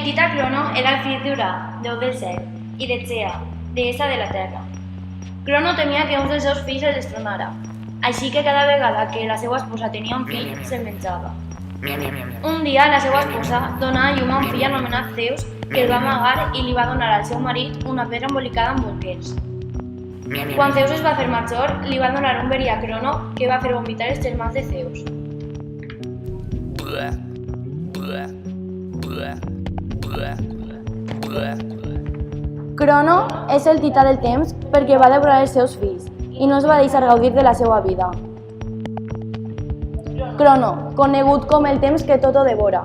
El tità Crono era el fill d'Urà, déu del cel, i de Gea, deessa de la terra. Crono temia que un dels seus fills el destronara, així que cada vegada que la seva esposa tenia un fill, se'l menjava. Un dia la seva esposa donà a llum a un fill anomenat Zeus que el va amagar i li va donar al seu marit una pedra embolicada amb bolquers. Quan Zeus es va fer major, li va donar un verí a Crono que va fer vomitar els germans de Zeus. Crono és el tità del temps perquè va devorar els seus fills i no es va deixar gaudir de la seva vida. Crono, conegut com el temps que tot ho devora.